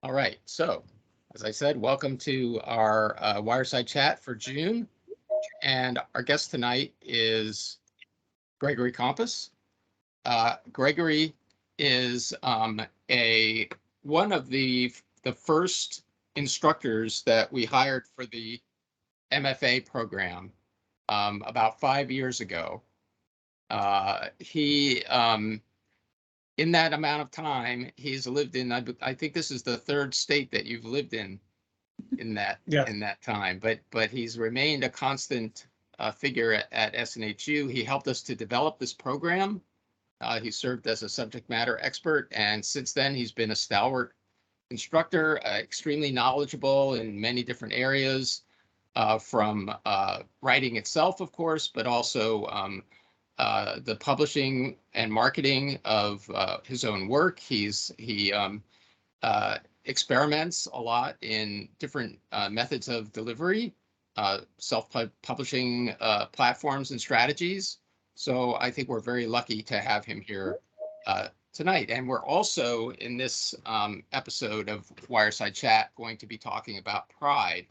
All right. So, as I said, welcome to our Wireside chat for June. And our guest tonight is Gregory Kompes. Gregory is one of the first instructors that we hired for the MFA program about 5 years ago. In that amount of time, he's lived in, I think this is the third state that you've lived in that Yeah. in that time, but he's remained a constant figure at SNHU. He helped us to develop this program. He served as a subject matter expert, and since then he's been a stalwart instructor, extremely knowledgeable in many different areas, from writing itself, of course, but also the publishing and marketing of his own work. He experiments a lot in different methods of delivery, self-publishing platforms and strategies. So I think we're very lucky to have him here tonight. And we're also, in this episode of Wireside Chat, going to be talking about Pride,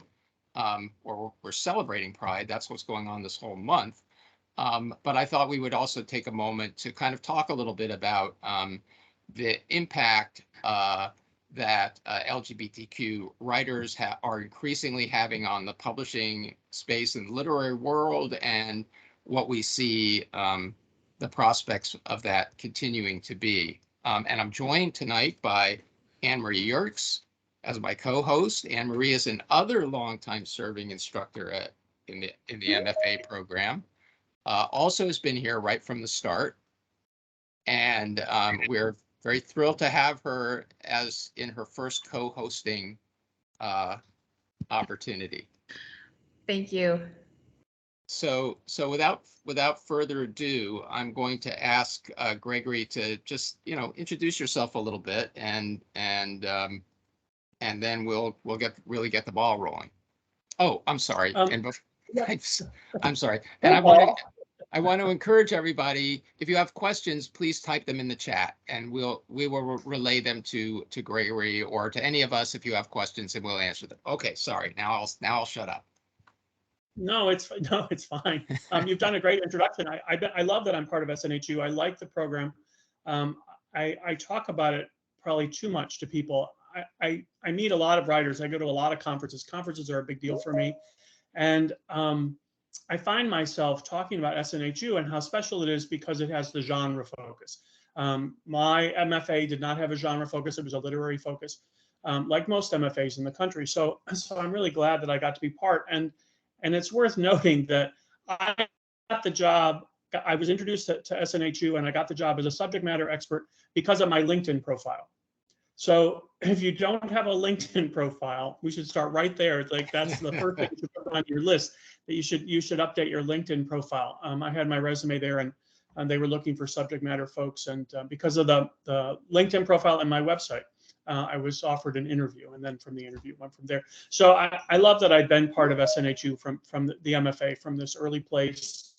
or we're celebrating Pride. That's what's going on this whole month. But I thought we would also take a moment to kind of talk a little bit about the impact that LGBTQ writers are increasingly having on the publishing space and literary world, and what we see the prospects of that continuing to be. And I'm joined tonight by Anne-Marie Yerkes as my co-host. Anne-Marie is another longtime serving instructor in the MFA program. Also has been here right from the start. And we're very thrilled to have her as in her first co-hosting opportunity. Thank you. So without further ado, I'm going to ask Gregory to just introduce yourself a little bit, and then we'll really get the ball rolling. Oh, I'm sorry. I'm sorry. And I want to encourage everybody, if you have questions, please type them in the chat, and we will relay them to Gregory or to any of us if you have questions, and we'll answer them. Okay, sorry. Now I'll shut up. No, it's fine. You've done a great introduction. I love that I'm part of SNHU. I like the program. I talk about it probably too much to people. I meet a lot of writers. I go to a lot of conferences. Conferences are a big deal for me, and I find myself talking about SNHU and how special it is because it has the genre focus. My MFA did not have a genre focus. It was a literary focus, like most MFAs in the country. So I'm really glad that I got to be part. And it's worth noting that I got the job. I was introduced to SNHU, and I got the job as a subject matter expert because of my LinkedIn profile. So if you don't have a LinkedIn profile, we should start right there. It's like that's the first thing you should put on your list, that you should update your LinkedIn profile. I had my resume there, and they were looking for subject matter folks, and because of the LinkedIn profile and my website, I was offered an interview, and then from the interview went from there. So I love that I've been part of SNHU from the MFA from this early place.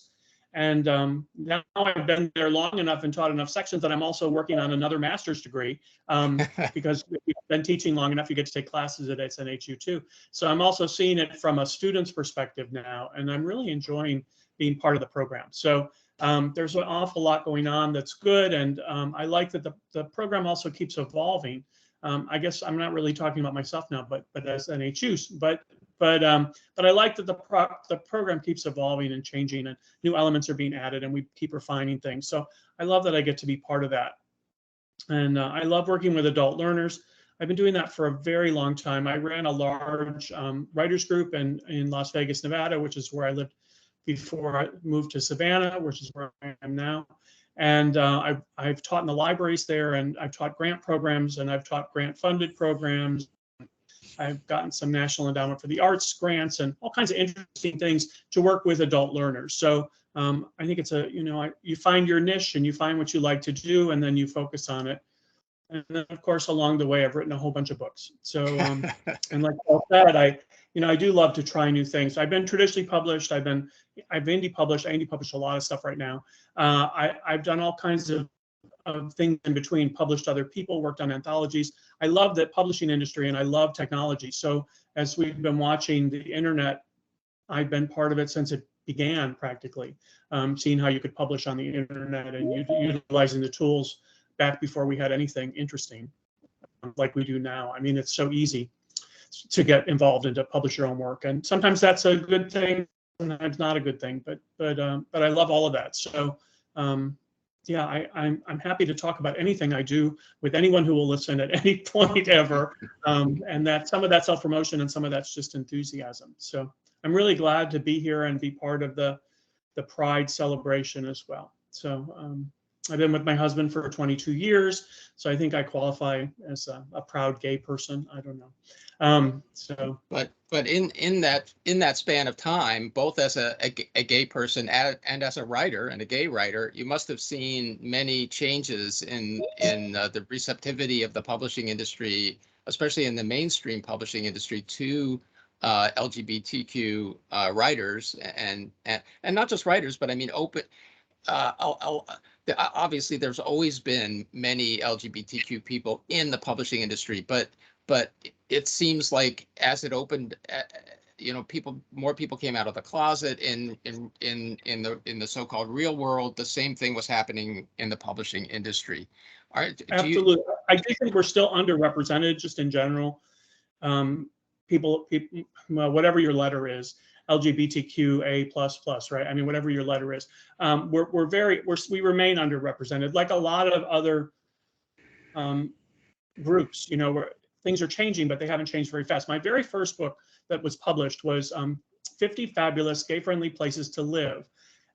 And now I've been there long enough and taught enough sections that I'm also working on another master's degree, because if you've been teaching long enough, you get to take classes at SNHU too. So I'm also seeing it from a student's perspective now, and I'm really enjoying being part of the program. So there's an awful lot going on that's good, and I like that the program also keeps evolving. I guess I'm not really talking about myself now, but SNHU, but I like that the program keeps evolving and changing, and new elements are being added, and we keep refining things. So I love that I get to be part of that. And I love working with adult learners. I've been doing that for a very long time. I ran a large writers group in Las Vegas, Nevada, which is where I lived before I moved to Savannah, which is where I am now. And I've taught in the libraries there, and I've taught grant programs, and I've taught grant-funded programs. I've gotten some National Endowment for the Arts grants and all kinds of interesting things to work with adult learners. So I think it's you find your niche and you find what you like to do, and then you focus on it. And then, of course, along the way, I've written a whole bunch of books. So, and like Paul said, I do love to try new things. I've been traditionally published. I've indie published. I indie publish a lot of stuff right now. I've done all kinds of of things in between, published other people, worked on anthologies. I love the publishing industry and I love technology. So as we've been watching the internet, I've been part of it since it began practically, seeing how you could publish on the internet and utilizing the tools back before we had anything interesting like we do now. I mean, it's so easy to get involved and to publish your own work, and sometimes that's a good thing, sometimes not a good thing. But I love all of that. So yeah, I'm happy to talk about anything I do with anyone who will listen at any point ever, and that some of that's self-promotion and some of that's just enthusiasm. So I'm really glad to be here and be part of the Pride celebration as well. So I've been with my husband for 22 years, so I think I qualify as a proud gay person. I don't know. But in that span of time, both as a gay person and as a writer and a gay writer, you must have seen many changes in the receptivity of the publishing industry, especially in the mainstream publishing industry, to LGBTQ writers and not just writers, but I mean open. Obviously, there's always been many LGBTQ people in the publishing industry, but it seems like as it opened, more people came out of the closet in the so-called real world. The same thing was happening in the publishing industry. Absolutely, I do think we're still underrepresented just in general. People, well, whatever your letter is, LGBTQA++, right? I mean, whatever your letter is, we remain underrepresented, like a lot of other groups. Where things are changing, but they haven't changed very fast. My very first book that was published was 50 Fabulous Gay-Friendly Places to Live.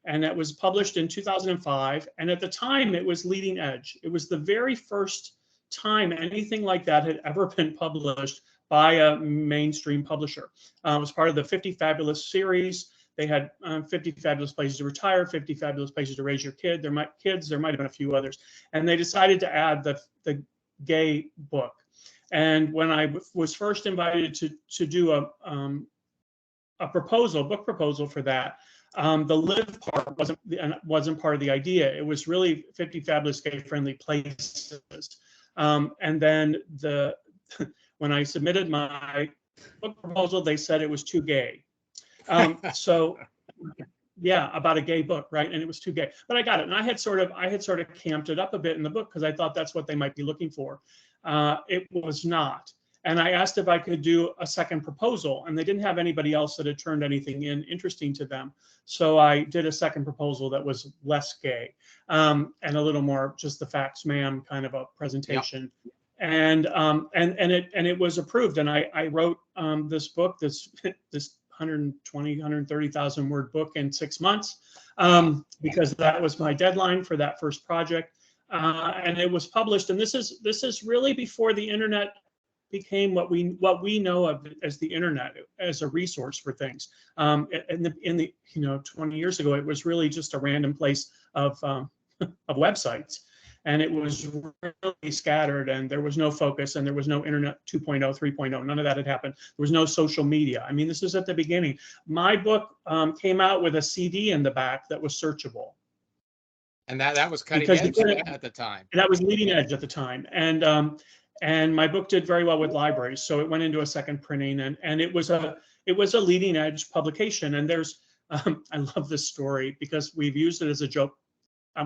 And that was published in 2005. And at the time, it was leading edge. It was the very first time anything like that had ever been published by a mainstream publisher. It was part of the 50 Fabulous series. They had 50 Fabulous Places to Retire, 50 Fabulous Places to Raise Your Kid. There might have been a few others. And they decided to add the gay book. And when I was first invited to do a book proposal for that, the live part wasn't part of the idea. It was really 50 Fabulous Gay-Friendly Places. And then when I submitted my book proposal, they said it was too gay. So yeah, about a gay book, right? And it was too gay, but I got it. And I had sort of camped it up a bit in the book because I thought that's what they might be looking for. It was not. And I asked if I could do a second proposal, and they didn't have anybody else that had turned anything in interesting to them. So I did a second proposal that was less gay, and a little more just the facts, ma'am, kind of a presentation. Yep. And it was approved. And I wrote this book, this 130,000 word book in 6 months, because that was my deadline for that first project. And it was published. And this is really before the internet became what we know of as the internet, as a resource for things. In the 20 years ago, it was really just a random place of websites. And it was really scattered, and there was no focus, and there was no internet 2.0, 3.0. None of that had happened. There was no social media. I mean, this is at the beginning. My book came out with a CD in the back that was searchable. And that was cutting edge at the time. And that was leading edge at the time. And my book did very well with libraries, so it went into a second printing, and it was a leading edge publication. And there's I love this story because we've used it as a joke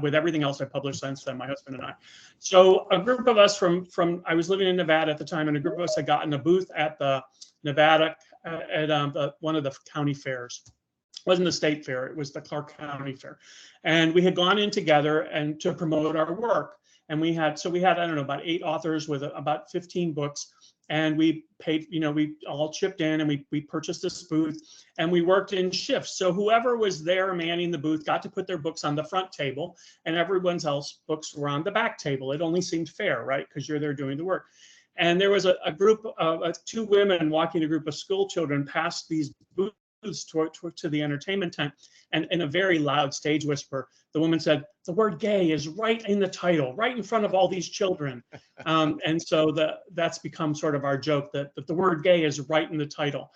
with everything else I published since then, my husband and I. So a group of us from I was living in Nevada at the time, and a group of us had gotten a booth at the Nevada at one of the county fairs. It wasn't the state fair, it was the Clark County Fair. And we had gone in together and to promote our work. And we had, I don't know, about 8 authors with about 15 books. And we paid, we all chipped in, and we purchased this booth, and we worked in shifts. So whoever was there manning the booth got to put their books on the front table, and everyone's else books were on the back table. It only seemed fair, right? Because you're there doing the work. And there was a group of 2 women walking a group of school children past these booths to the entertainment tent. And in a very loud stage whisper, the woman said, the word gay is right in the title, right in front of all these children. And so that's become sort of our joke, that the word gay is right in the title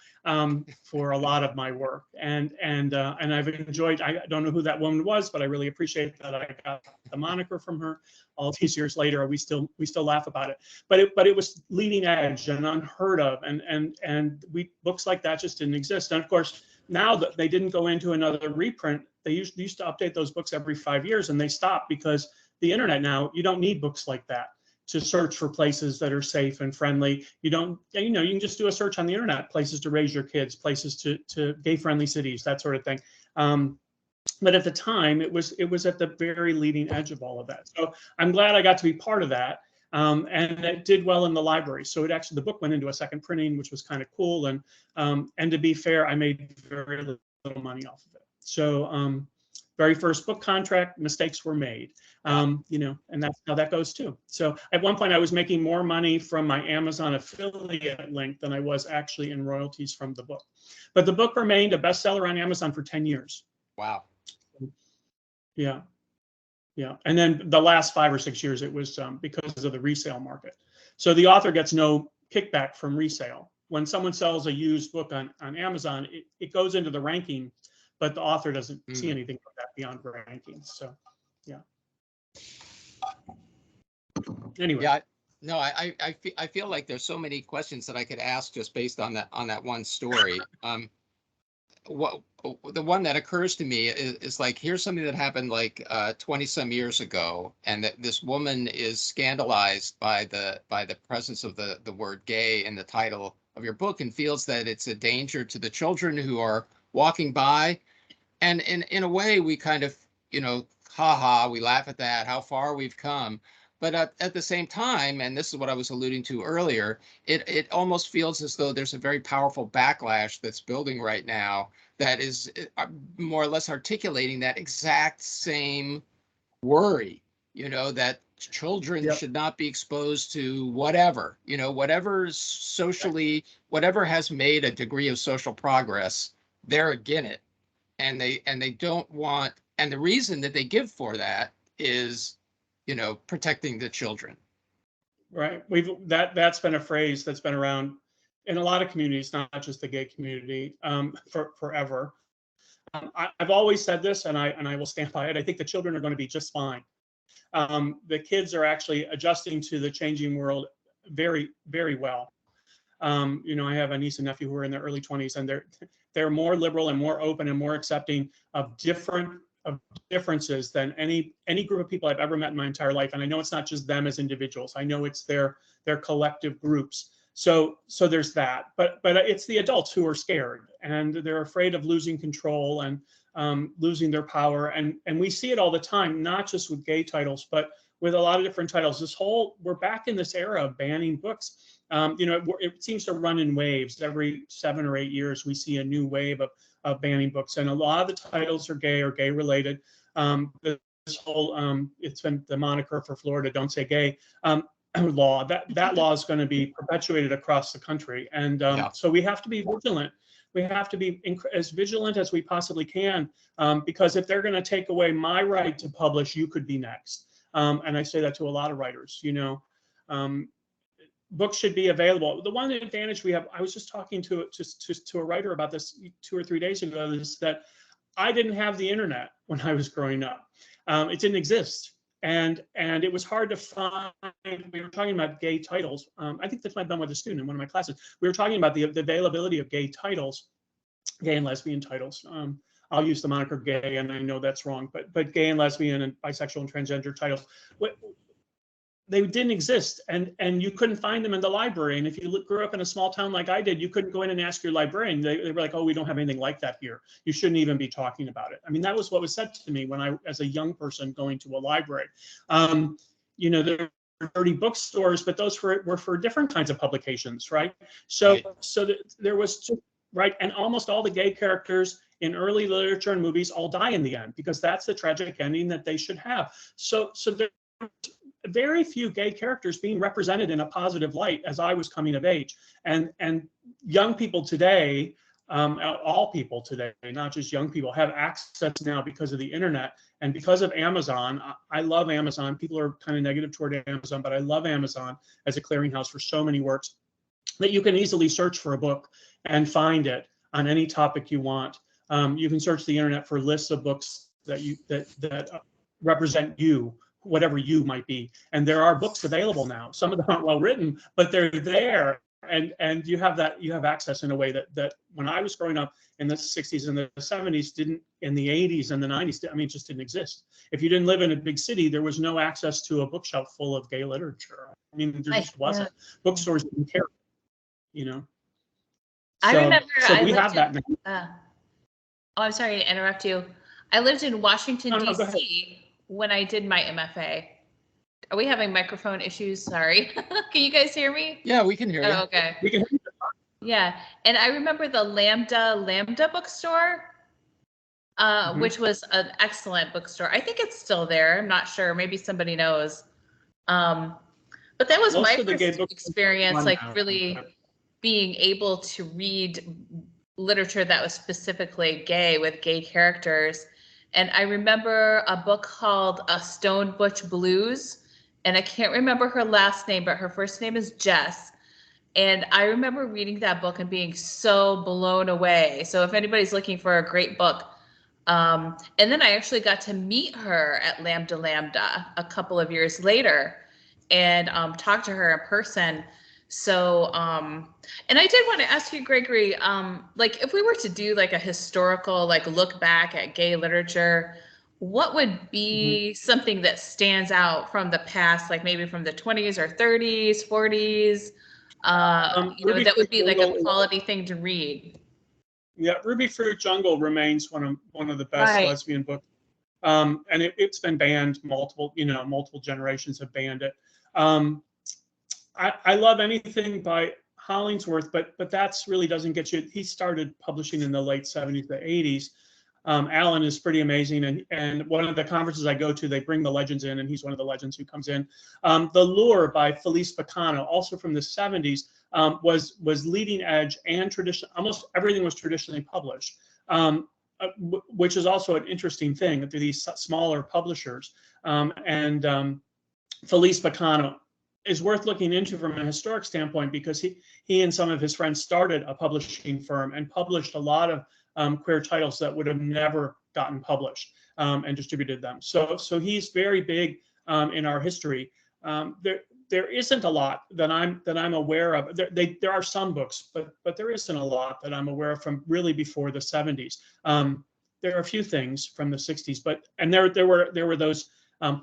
for a lot of my work. And I've enjoyed, I don't know who that woman was, but I really appreciate that I got the moniker from her. All these years later, we still laugh about it. But it was leading edge and unheard of, and books like that just didn't exist. And of course, now that they didn't go into another reprint, they used to update those books every 5 years, and they stopped because the internet now, you don't need books like that to search for places that are safe and friendly. You don't, you can just do a search on the internet, places to raise your kids, places to gay-friendly cities, that sort of thing. But at the time, it was at the very leading edge of all of that. So I'm glad I got to be part of that. And it did well in the library. So the book went into a second printing, which was kind of cool. And to be fair, I made very little money off of it. So very first book contract, mistakes were made, and that's how that goes too. So at one point I was making more money from my Amazon affiliate link than I was actually in royalties from the book. But the book remained a bestseller on Amazon for 10 years. Wow. Yeah. Yeah. And then the last 5 or 6 years, it was because of the resale market. So the author gets no kickback from resale. When someone sells a used book on Amazon, it goes into the ranking, but the author doesn't see anything from that beyond rankings. So, yeah. Anyway. Yeah. No, I feel like there's so many questions that I could ask just based on that one story. What the one that occurs to me is like, here's something that happened like 20 some years ago, and that this woman is scandalized by the presence of the word gay in the title of your book, and feels that it's a danger to the children who are walking by. And in a way, we kind of, we laugh at that, how far we've come. But at the same time, and this is what I was alluding to earlier, it almost feels as though there's a very powerful backlash that's building right now that is more or less articulating that exact same worry, that children should not be exposed to whatever, whatever's socially, whatever has made a degree of social progress, they're against it. And they don't want, and the reason that they give for that is, protecting the children. Right. That's been a phrase that's been around in a lot of communities, not just the gay community, for forever. I've always said this, and I will stand by it. I think the children are going to be just fine. The kids are actually adjusting to the changing world very, very well. I have a niece and nephew who are in their early 20s, and they're more liberal and more open and more accepting of differences than any group of people I've ever met in my entire life. And I know it's not just them as individuals. I know it's their collective groups. So there's that. But it's the adults who are scared, and they're afraid of losing control and losing their power. And we see it all the time, not just with gay titles, but with a lot of different titles. We're back in this era of banning books. It seems to run in waves. Every 7 or 8 years, we see a new wave of banning books, and a lot of the titles are gay or gay related. This whole it's been the moniker for Florida, "Don't Say Gay," law. That law is going to be perpetuated across the country, and so we have to be vigilant. We have to be as vigilant as we possibly can, because if they're going to take away my right to publish, you could be next. And I say that to a lot of writers. Books should be available. The one advantage we have, I was just talking to a writer about this 2 or 3 days ago, is that I didn't have the internet when I was growing up. It didn't exist. And it was hard to find. We were talking about gay titles. I think this might have been with a student in one of my classes. We were talking about the availability of gay titles, gay and lesbian titles. I'll use the moniker gay, and I know that's wrong, but gay and lesbian and bisexual and transgender titles, they didn't exist, and you couldn't find them in the library. And if you grew up in a small town like I did, you couldn't go in and ask your librarian. They were like, "Oh, we don't have anything like that here. You shouldn't even be talking about it." I mean, that was what was said to me when as a young person going to a library. There were 30 bookstores, but those were for different kinds of publications, right? So there was just, right, and almost all the gay characters in early literature and movies all die in the end, because that's the tragic ending that they should have. So there very few gay characters being represented in a positive light as I was coming of age. And young people today, all people today, not just young people, have access now because of the internet. And because of Amazon, I love Amazon. People are kind of negative toward Amazon, but I love Amazon as a clearinghouse for so many works that you can easily search for a book and find it on any topic you want. You can search the internet for lists of books that represent you, whatever you might be. And there are books available now. Some of them aren't well written, but they're there. And you have access in a way that when I was growing up in the 60s and the 70s didn't, in the 80s and the 90s, I mean, it just didn't exist. If you didn't live in a big city, there was no access to a bookshelf full of gay literature. I mean, there just wasn't. Bookstores didn't care, you know. I remember so we have that now. Oh, I'm sorry to interrupt you. I lived in Washington, No, D.C. when I did my MFA. Are we having microphone issues? Sorry. Can you guys hear me? Yeah, we can hear you. Oh, okay. We can hear you. Yeah. And I remember the Lambda bookstore, which was an excellent bookstore. I think it's still there. I'm not sure. Maybe somebody knows. But that was my first experience, like really being able to read literature that was specifically gay with gay characters. And I remember a book called Stone Butch Blues. And I can't remember her last name, but her first name is Jess. And I remember reading that book and being so blown away. So if anybody's looking for a great book, and then I actually got to meet her at Lambda a couple of years later and talk to her in person. So, and I did want to ask you, Gregory, like if we were to do like a historical, like look back at gay literature, what would be something that stands out from the past, like maybe from the 20s or 30s, 40s, that would be like a quality thing to read? Yeah, Ruby Fruit Jungle remains one of the best lesbian books. And it's been banned multiple generations have banned it. I love anything by Hollingsworth, but that's really doesn't get you. He started publishing in the late 70s, the 80s. Alan is pretty amazing, and one of the conferences I go to, they bring the legends in, and he's one of the legends who comes in. The Lure by Felice Picano, also from the 70s, was leading edge and tradition. Almost everything was traditionally published, which is also an interesting thing to these smaller publishers. Felice Picano is worth looking into from a historic standpoint because he and some of his friends started a publishing firm and published a lot of queer titles that would have never gotten published and distributed them. So he's very big in our history. There isn't a lot that I'm aware of. There are some books, but there isn't a lot that I'm aware of from really before the 70s. There are a few things from the 60s, and there were those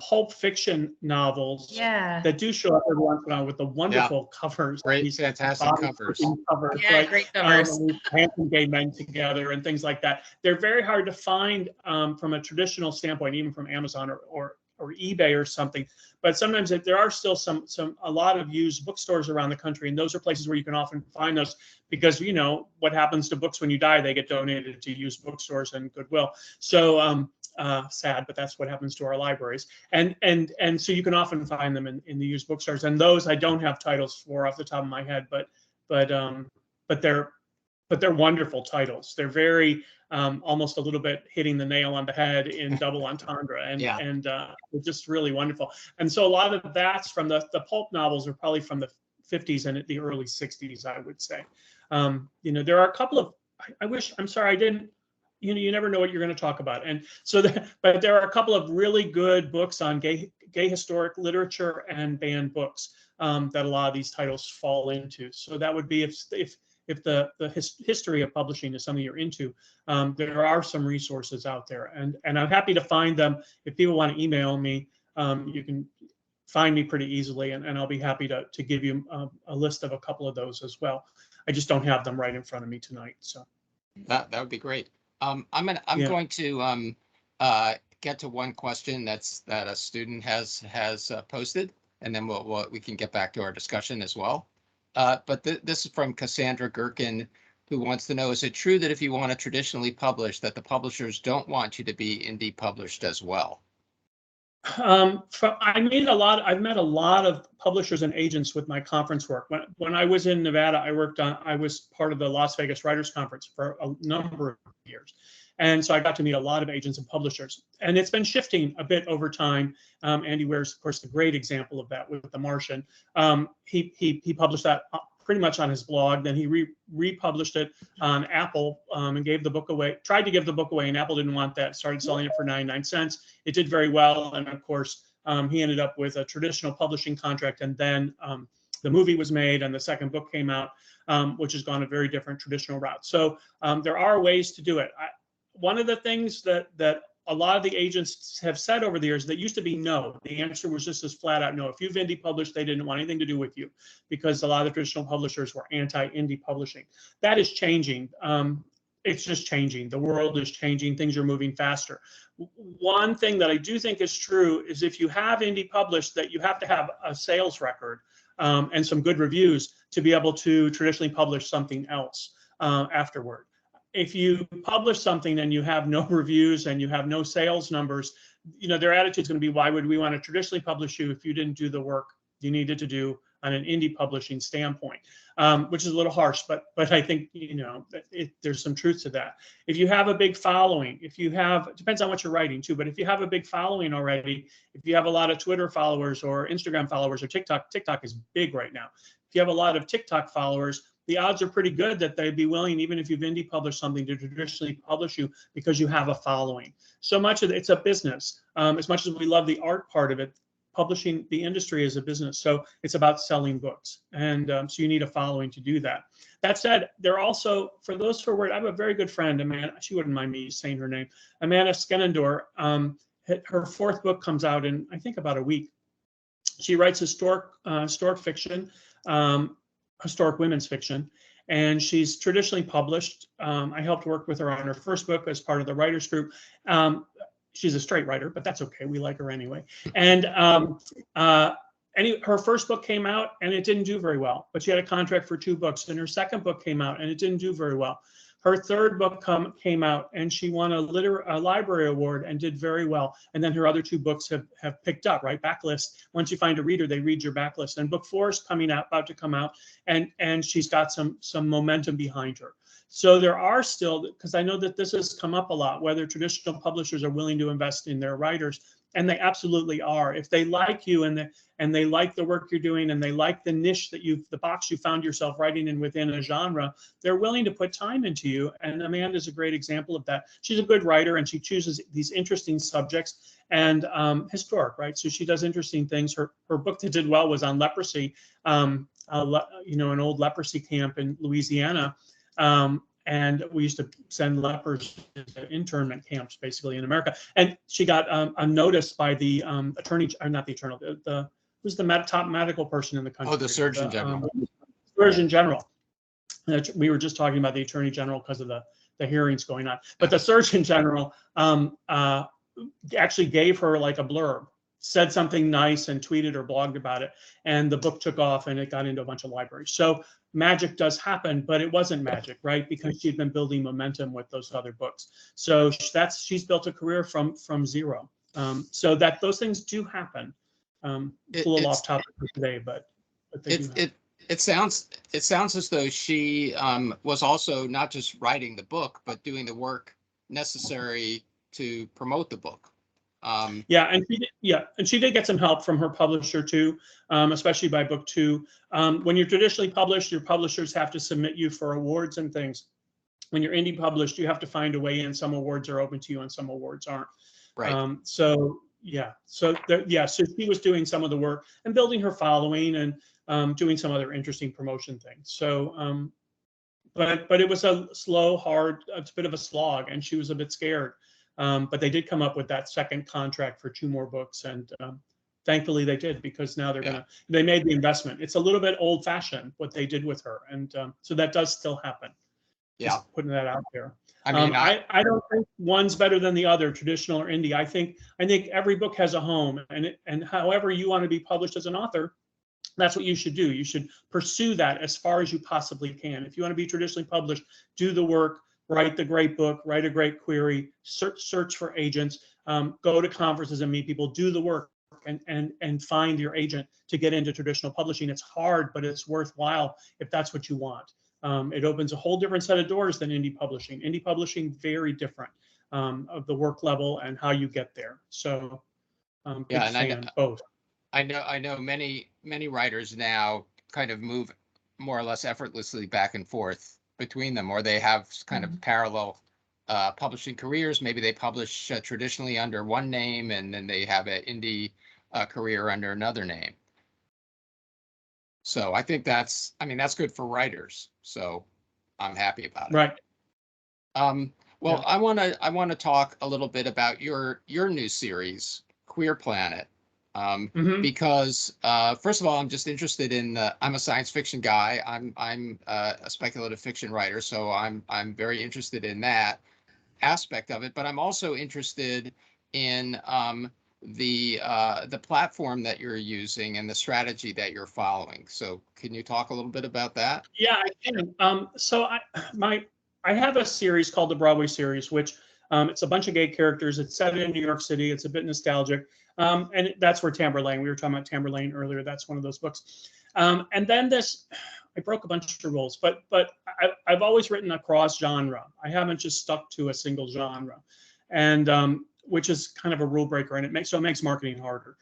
pulp fiction novels that do show up every once in a while with the wonderful covers. Great, fantastic covers. Yeah, right? Great covers. Handsome gay men together and things like that. They're very hard to find from a traditional standpoint, even from Amazon or eBay or something. But sometimes there are still a lot of used bookstores around the country, and those are places where you can often find those because you know what happens to books when you die, they get donated to used bookstores and Goodwill. So sad, but that's what happens to our libraries. And so you can often find them in the used bookstores. And those I don't have titles for off the top of my head, but they're wonderful titles. They're very almost a little bit hitting the nail on the head in double entendre, and they're just really wonderful. And so a lot of that's from the pulp novels are probably from the 50s and the early 60s, I would say. There are a couple of I'm sorry I didn't. You never know what you're going to talk about, and so but there are a couple of really good books on gay historic literature and banned books that a lot of these titles fall into. So that would be if the history of publishing is something you're into, there are some resources out there, and I'm happy to find them. If people want to email me, you can find me pretty easily, and I'll be happy to give you a list of a couple of those as well. I just don't have them right in front of me tonight, so that would be great. I'm going to get to one question that a student has posted, and then we can get back to our discussion as well. But this is from Cassandra Gherkin, who wants to know: is it true that if you want to traditionally publish, that the publishers don't want you to be indie published as well? I've met a lot of publishers and agents with my conference work. When I was in Nevada, I was part of the Las Vegas Writers Conference for a number of years. And so I got to meet a lot of agents and publishers. And it's been shifting a bit over time. Andy Weir's, of course, the great example of that with The Martian. He published that pretty much on his blog. Then he republished it on Apple and gave the book away, tried to give the book away, and Apple didn't want that, started selling it for 99 cents. It did very well. And of course, he ended up with a traditional publishing contract. And then the movie was made and the second book came out, which has gone a very different traditional route. So there are ways to do it. One of the things that a lot of the agents have said over the years that used to be no. The answer was just as flat out no. If you've indie published, they didn't want anything to do with you because a lot of the traditional publishers were anti-indie publishing. That is changing. It's just changing. The world is changing. Things are moving faster. One thing that I do think is true is if you have indie published, that you have to have a sales record and some good reviews to be able to traditionally publish something else afterward. If you publish something and you have no reviews and you have no sales numbers, their attitude is going to be, why would we want to traditionally publish you if you didn't do the work you needed to do on an indie publishing standpoint, which is a little harsh, but I think, there's some truth to that. If you have a big following, it depends on what you're writing too, but if you have a big following already, if you have a lot of Twitter followers or Instagram followers or TikTok is big right now. If you have a lot of TikTok followers, the odds are pretty good that they'd be willing, even if you've indie published something, to traditionally publish you because you have a following. So much of it's a business. As much as we love the art part of it, publishing, the industry is a business. So it's about selling books. And so you need a following to do that. That said, they're also, for those who are worried, I have a very good friend, Amanda, she wouldn't mind me saying her name, Amanda Skenendor. Her fourth book comes out in, I think, about a week. She writes historic fiction, historic women's fiction, and she's traditionally published. I helped work with her on her first book as part of the writers group. She's a straight writer, but that's okay. We like her anyway. And her first book came out and it didn't do very well, but she had a contract for 2 books. And her second book came out and it didn't do very well. Her third book came out and she won a library award and did very well. And then her other 2 books have picked up, right? Backlist. Once you find a reader, they read your backlist. And book 4 is about to come out, and she's got some momentum behind her. So there are still, because I know that this has come up a lot, whether traditional publishers are willing to invest in their writers, and they absolutely are. If they like you and they like the work you're doing and they like the niche that the box you found yourself writing in within a genre, they're willing to put time into you. And Amanda's a great example of that. She's a good writer and she chooses these interesting subjects and historic, right? So she does interesting things. Her book that did well was on leprosy, an old leprosy camp in Louisiana. And we used to send lepers to internment camps, basically, in America. And she got a notice by the who's the top medical person in the country? Oh, the Surgeon General. Surgeon General. We were just talking about the Attorney General because of the hearings going on. But the Surgeon General actually gave her like a blurb, said something nice and tweeted or blogged about it. And the book took off and it got into a bunch of libraries. So magic does happen, but it wasn't magic, right? Because she'd been building momentum with those other books. So she's built a career from zero. So that those things do happen. It's a little off topic for today, but they do happen. It sounds as though she was also not just writing the book, but doing the work necessary to promote the book. And she did get some help from her publisher too, especially by book 2. When you're traditionally published, your publishers have to submit you for awards and things. When you're indie published, you have to find a way in. Some awards are open to you and some awards aren't. Right. So she was doing some of the work and building her following and doing some other interesting promotion things. So, but it was a slow, hard, it's a bit of a slog, and she was a bit scared. But they did come up with that second contract for 2 more books, and thankfully they did, because now they made the investment. It's a little bit old fashioned what they did with her, and so that does still happen. Yeah, just putting that out there. I mean, I don't think one's better than the other, traditional or indie. I think every book has a home, and however you want to be published as an author, that's what you should do. You should pursue that as far as you possibly can. If you want to be traditionally published, do the work. Write the great book, write a great query, search for agents, go to conferences and meet people, do the work, and find your agent to get into traditional publishing. It's hard, but it's worthwhile if that's what you want. It opens a whole different set of doors than indie publishing. Indie publishing, very different. of the work level and how you get there. So big Yeah, and fan, both. I know many writers now kind of move more or less effortlessly back and forth between them, or they have kind of parallel publishing careers. Maybe they publish traditionally under one name, and then they have an indie career under another name. So I think that's good for writers. So I'm happy about it. Right. Well, Yeah. I want to talk a little bit about your new series, Queer Planet. Because first of all, I'm just interested in. I'm a science fiction guy. I'm a speculative fiction writer, so I'm very interested in that aspect of it. But I'm also interested in the platform that you're using and the strategy that you're following. So can you talk a little bit about that? Yeah, I can. So I have a series called the Broadway series, which it's a bunch of gay characters. It's set in New York City. It's a bit nostalgic. And that's where Tamberlane, we were talking about Tamberlane earlier. That's one of those books. And then I broke a bunch of rules, but I've always written across genre. I haven't just stuck to a single genre, and which is kind of a rule breaker, and it makes marketing harder.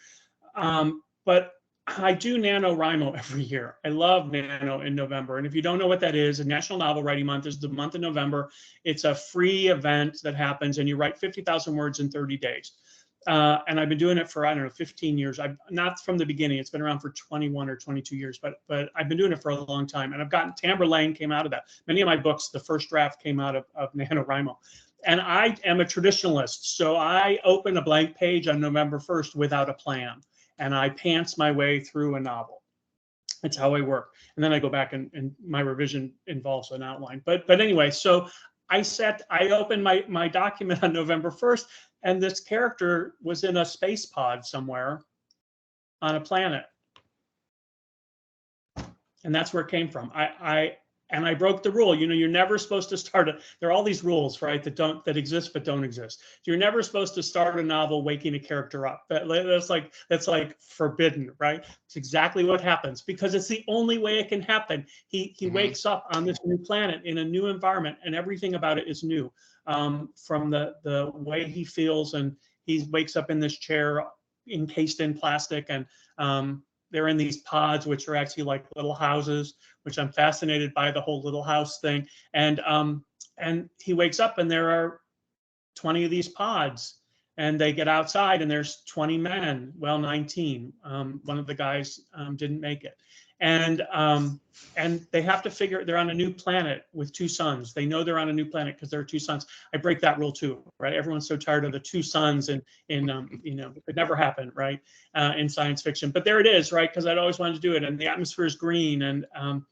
But I do NaNoWriMo every year. I love Nano in November. And if you don't know what that is, a National Novel Writing Month is the month of November. It's a free event that happens, and you write 50,000 words in 30 days. And I've been doing it for, I don't know, 15 years. I've not from the beginning. It's been around for 21 or 22 years, but I've been doing it for a long time. And I've gotten Tamberlane came out of that. Many of my books, the first draft came out of NaNoWriMo. And I am a traditionalist. So I open a blank page on November 1st without a plan. And I pants my way through a novel. That's how I work. And then I go back and my revision involves an outline. But anyway, so I opened my document on November 1st, and this character was in a space pod somewhere on a planet. And that's where it came from. I broke the rule. You're never supposed to start there are all these rules, right, that exist but don't exist. You're never supposed to start a novel waking a character up. That's like forbidden, right? It's exactly what happens because it's the only way it can happen. He wakes up on this new planet in a new environment, and everything about it is new. From the way he feels, and he wakes up in this chair encased in plastic, and they're in these pods, which are actually like little houses, which I'm fascinated by the whole little house thing. And he wakes up and there are 20 of these pods, and they get outside and there's 20 men, well, 19. One of the guys didn't make it. And they have to figure, they're on a new planet with two suns. They know they're on a new planet because there are two suns. I break that rule too, right? Everyone's so tired of the two suns and it never happened, right? In science fiction, but there it is, right? Because I'd always wanted to do it, and the atmosphere is green, and all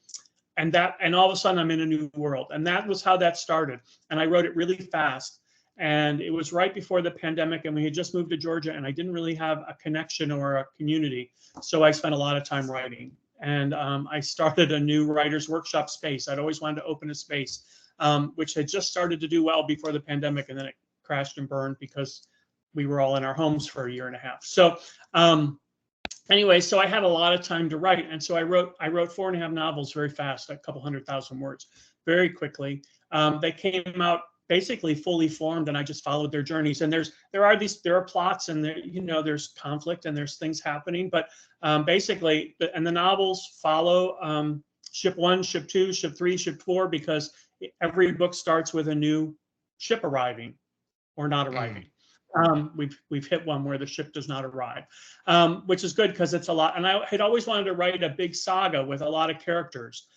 of a sudden I'm in a new world, and that was how that started. And I wrote it really fast, and it was right before the pandemic, and we had just moved to Georgia, and I didn't really have a connection or a community, so I spent a lot of time writing. And I started a new writer's workshop space. I'd always wanted to open a space, which had just started to do well before the pandemic, and then it crashed and burned because we were all in our homes for a year and a half. So anyway, so I had a lot of time to write, and so I wrote 4.5 novels very fast, a couple 100,000 words, very quickly. They came out basically fully formed, and I just followed their journeys. And there are plots, and there's conflict, and there's things happening, but basically, and the novels follow ship 1, ship 2, ship 3, ship 4, because every book starts with a new ship arriving or not arriving. We've hit one where the ship does not arrive, which is good because it's a lot. And I had always wanted to write a big saga with a lot of characters.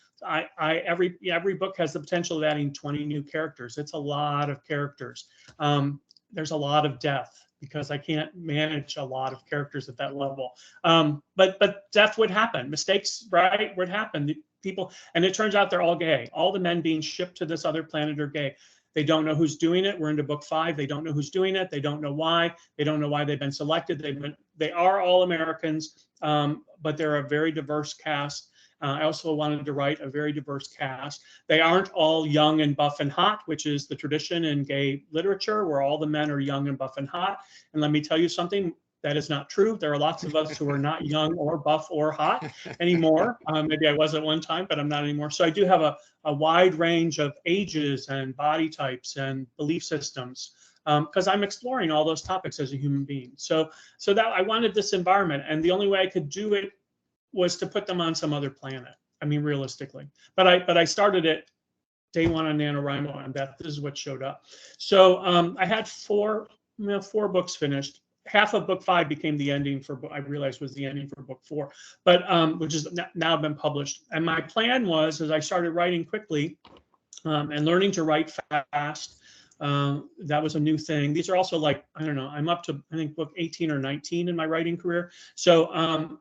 Every book has the potential of adding 20 new characters. It's a lot of characters. There's a lot of death because I can't manage a lot of characters at that level. But death would happen. Mistakes, right, would happen. People, and it turns out they're all gay. All the men being shipped to this other planet are gay. They don't know who's doing it. We're into book 5. They don't know who's doing it. They don't know why. They don't know why they've been selected. They are all Americans, but they're a very diverse cast. I also wanted to write a very diverse cast. They aren't all young and buff and hot, which is the tradition in gay literature, where all the men are young and buff and hot. And let me tell you something, that is not true. There are lots of us who are not young or buff or hot anymore. Maybe I was at one time, but I'm not anymore. So I do have a wide range of ages and body types and belief systems. because I'm exploring all those topics as a human being. So that I wanted this environment, and the only way I could do it was to put them on some other planet. I mean, realistically, but I started it day one on NaNoWriMo, and this is what showed up. So I had four books finished. Half of book 5 became the ending for I realized was the ending for book 4, but which is now been published. And my plan was, as I started writing quickly and learning to write fast, that was a new thing. These are also like, I don't know, I'm up to, I think, book 18 or 19 in my writing career. So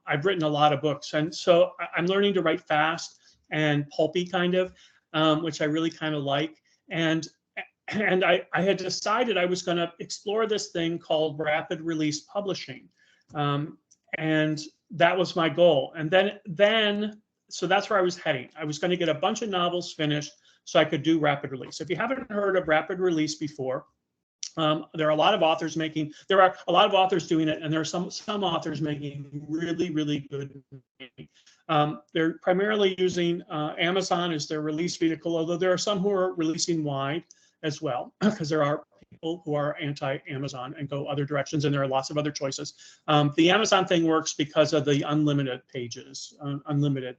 I've written a lot of books. And so I'm learning to write fast and pulpy kind of, which I really kind of like. And I had decided I was going to explore this thing called rapid release publishing. And that was my goal. And then, so that's where I was heading. I was going to get a bunch of novels finished so I could do rapid release. If you haven't heard of rapid release before, there are a lot of authors doing it, and there are some authors making really, really good money. They're primarily using Amazon as their release vehicle, although there are some who are releasing wide as well, because there are people who are anti-Amazon and go other directions, and there are lots of other choices. The Amazon thing works because of the unlimited pages, unlimited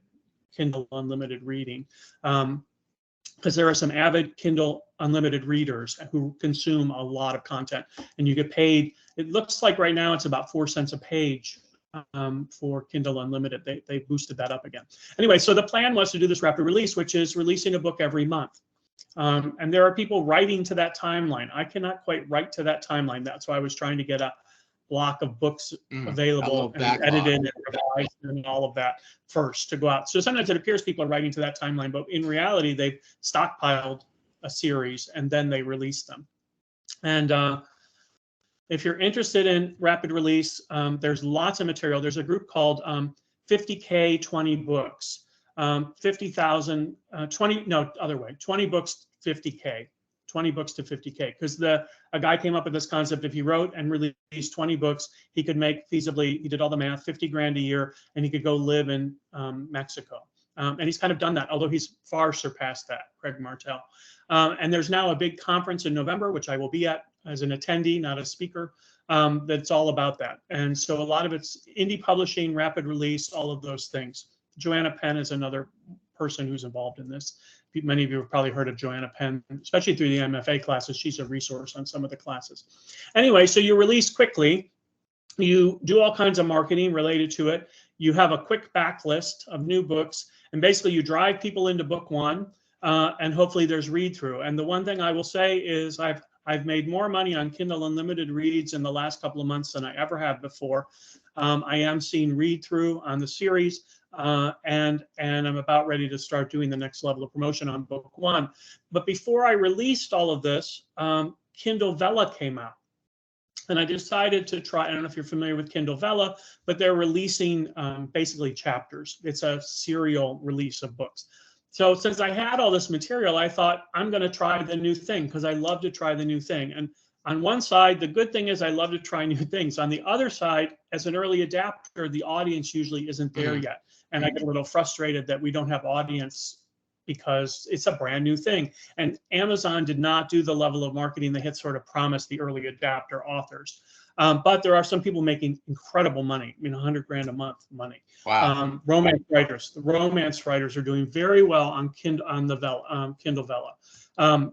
Kindle unlimited reading, because there are some avid Kindle unlimited readers who consume a lot of content, and you get paid. It looks like right now it's about 4 cents a page for Kindle Unlimited. They boosted that up again. Anyway, so the plan was to do this rapid release, which is releasing a book every month. And there are people writing to that timeline. I cannot quite write to that timeline. That's why I was trying to get a block of books available and edited and revised and all of that first to go out. So sometimes it appears people are writing to that timeline, but in reality, they've stockpiled a series and then they release them. And if you're interested in rapid release, there's lots of material. There's a group called 50K 20 books. 50,000, 20, no, other way, 20 books, 50K, 20 books to 50K. Because a guy came up with this concept. If he wrote and released 20 books, he could make feasibly, he did all the math, 50 grand a year, and he could go live in Mexico. And he's kind of done that, although he's far surpassed that, Craig Martell. And there's now a big conference in November, which I will be at as an attendee, not a speaker, that's all about that. And so a lot of it's indie publishing, rapid release, all of those things. Joanna Penn is another person who's involved in this. Many of you have probably heard of Joanna Penn, especially through the MFA classes. She's a resource on some of the classes. Anyway, so you release quickly. You do all kinds of marketing related to it. You have a quick backlist of new books, and basically you drive people into book 1, and hopefully there's read through. And the one thing I will say is I've made more money on Kindle Unlimited reads in the last couple of months than I ever have before. I am seeing read through on the series. And I'm about ready to start doing the next level of promotion on book 1. But before I released all of this, Kindle Vella came out. And I decided to try, I don't know if you're familiar with Kindle Vella, but they're releasing basically chapters. It's a serial release of books. So since I had all this material, I thought I'm going to try the new thing because I love to try the new thing. And on one side, the good thing is I love to try new things. On the other side, as an early adapter, the audience usually isn't there yet. And I get a little frustrated that we don't have audience because it's a brand new thing. And Amazon did not do the level of marketing they had sort of promised the early adapter authors. But there are some people making incredible money, I mean, 100 grand a month money. Wow. Romance writers, the romance writers are doing very well on Kindle Vella.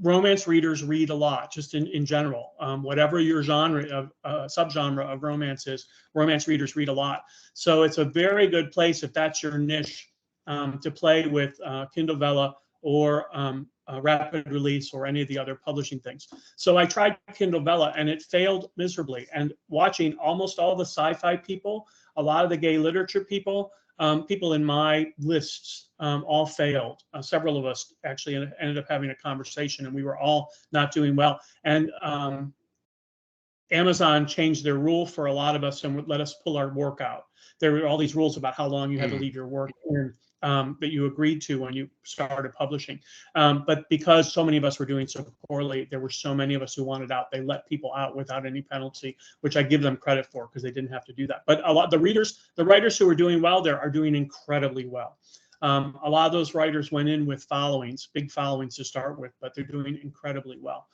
Romance readers read a lot, just in general. Whatever your genre of subgenre of romance is, romance readers read a lot. So it's a very good place if that's your niche to play with Kindle Vella or rapid release or any of the other publishing things. So I tried Kindle Vella and it failed miserably. And watching almost all the sci-fi people, a lot of the gay literature people, people in my lists all failed. Several of us actually ended up having a conversation and we were all not doing well. And Amazon changed their rule for a lot of us and would let us pull our work out. There were all these rules about how long you had to leave your work in that you agreed to when you started publishing. But because so many of us were doing so poorly, there were so many of us who wanted out, they let people out without any penalty, which I give them credit for because they didn't have to do that. But a lot, the writers who are doing well there are doing incredibly well. A lot of those writers went in with followings, big followings to start with, but they're doing incredibly well.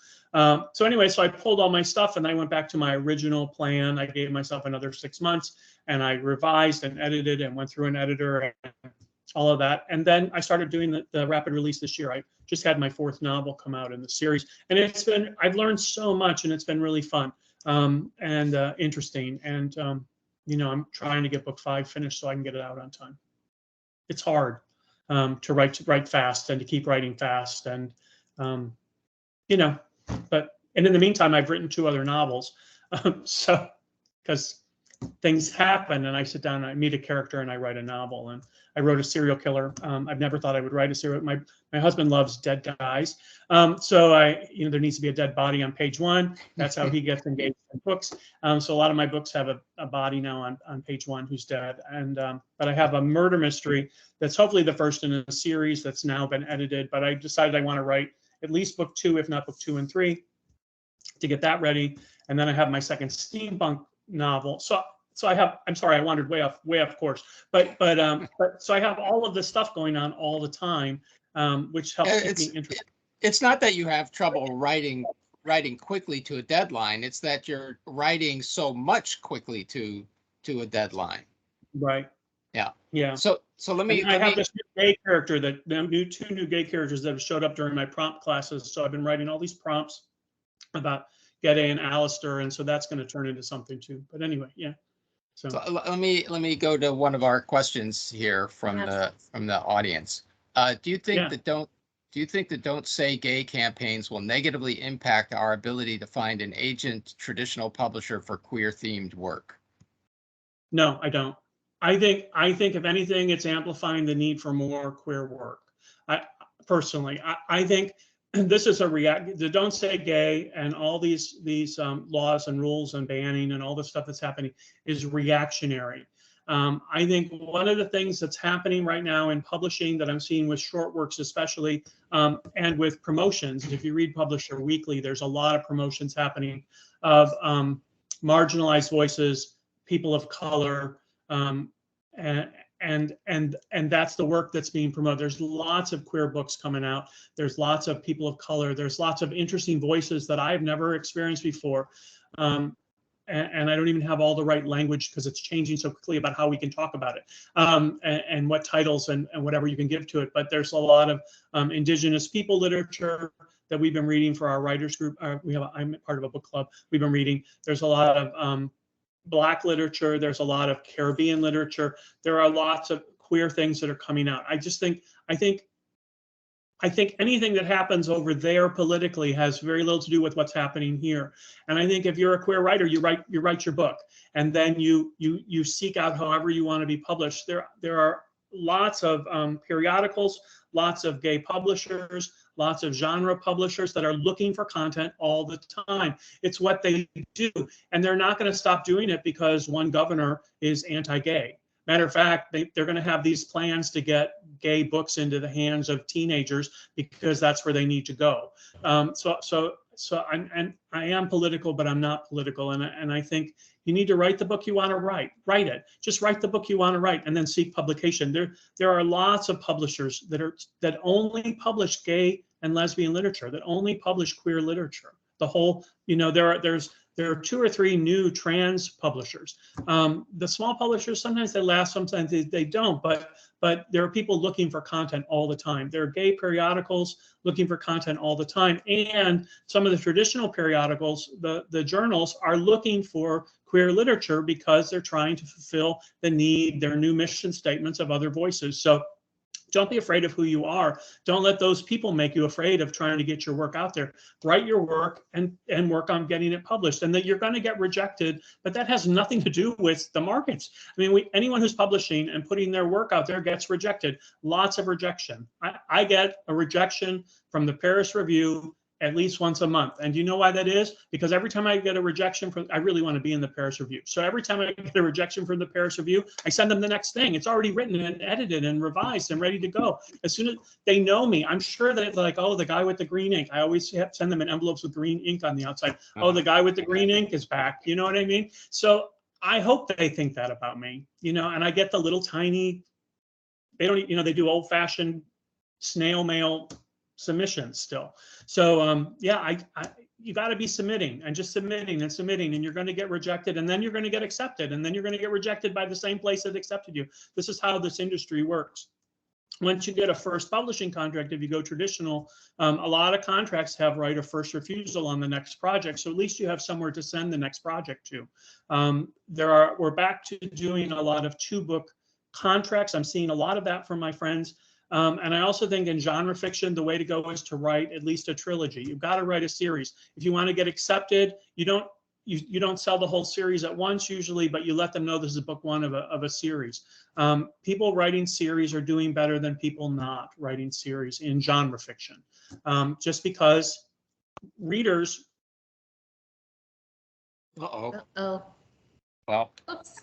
So anyway, so I pulled all my stuff and I went back to my original plan. I gave myself another 6 months and I revised and edited and went through an editor and all of that. And then I started doing the rapid release this year. I just had my 4th novel come out in the series, and I've learned so much, and it's been really fun and interesting. And I'm trying to get book 5 finished so I can get it out on time. It's hard to write fast and to keep writing fast, and but in the meantime, I've written 2 other novels. So because things happen and I sit down and I meet a character and I write a novel, and I wrote a serial killer. I've never thought I would write a serial. My husband loves dead guys. So there needs to be a dead body on page 1. That's how he gets engaged in books. So a lot of my books have a body now on page 1 who's dead. And but I have a murder mystery that's hopefully the first in a series that's now been edited. But I decided I want to write at least book 2, if not book 2 and 3, to get that ready. And then I have my second steampunk novel. So I have, I'm sorry, I wandered way off course, but so I have all of this stuff going on all the time, which helps keep me interested. It's not that you have trouble writing quickly to a deadline. It's that you're writing so much quickly to a deadline. Right. Yeah. Yeah. So I have this new gay character two new gay characters that have showed up during my prompt classes. So I've been writing all these prompts about Gede and Alistair, and so that's going to turn into something too. But anyway, yeah. So let me go to one of our questions here from the audience. Do you think that Don't Say Gay campaigns will negatively impact our ability to find an agent, traditional publisher for queer themed work? No, I don't. I think if anything, it's amplifying the need for more queer work. I think this is the Don't Say Gay and all these laws and rules and banning and all the stuff that's happening is reactionary. I think one of the things that's happening right now in publishing that I'm seeing with short works especially, and with promotions, if you read Publisher Weekly, there's a lot of promotions happening of marginalized voices, people of color, and that's the work that's being promoted. There's lots of queer books coming out. There's lots of people of color. There's lots of interesting voices that I've never experienced before. And I don't even have all the right language because it's changing so quickly about how we can talk about it, and what titles and whatever you can give to it. But there's a lot of Indigenous people literature that we've been reading for our writers group. I'm part of a book club. We've been reading. There's a lot of Black literature. There's a lot of Caribbean literature. There are lots of queer things that are coming out. I think anything that happens over there politically has very little to do with what's happening here. And I think if you're a queer writer, you write your book, and then you seek out however you want to be published. There are lots of periodicals, lots of gay publishers, lots of genre publishers that are looking for content all the time. It's what they do, and they're not going to stop doing it because one governor is anti-gay. Matter of fact, they're going to have these plans to get gay books into the hands of teenagers because that's where they need to go. So I am political, but I'm not political, and I think you need to write the book you want to write. Write it. Just write the book you want to write, and then seek publication. There are lots of publishers that only publish gay and lesbian literature, that only publish queer literature. There are 2 or 3 new trans publishers. The small publishers, sometimes they last, sometimes they don't, but there are people looking for content all the time. There are gay periodicals looking for content all the time. And some of the traditional periodicals, the journals, are looking for queer literature because they're trying to fulfill the need, their new mission statements of other voices. So don't be afraid of who you are. Don't let those people make you afraid of trying to get your work out there. Write your work and work on getting it published. And that you're going to get rejected, but that has nothing to do with the markets. I mean, anyone who's publishing and putting their work out there gets rejected. Lots of rejection. I get a rejection from the Paris Review at least once a month. And do you know why that is? Because every time I get a rejection I really want to be in the Paris Review. So every time I get a rejection from the Paris Review, I send them the next thing. It's already written and edited and revised and ready to go. As soon as they know me, I'm sure that like, oh, the guy with the green ink. I always send them in envelopes with green ink on the outside. Oh, the guy with the green ink is back. You know what I mean? So I hope they think that about me, and I get the little tiny they don't, they do old fashioned snail mail submissions still. So yeah, you got to be submitting and just submitting and submitting, and you're going to get rejected, and then you're going to get accepted, and then you're going to get rejected by the same place that accepted you. This is how this industry works. Once you get a first publishing contract, if you go traditional, a lot of contracts have right of first refusal on the next project. So at least you have somewhere to send the next project to. We're back to doing a lot of 2-book contracts. I'm seeing a lot of that from my friends. And I also think in genre fiction, the way to go is to write at least a trilogy. You've got to write a series. If you want to get accepted, you don't sell the whole series at once usually, but you let them know this is book 1 of a series. People writing series are doing better than people not writing series in genre fiction, just because readers. Uh-oh. Well, Oops.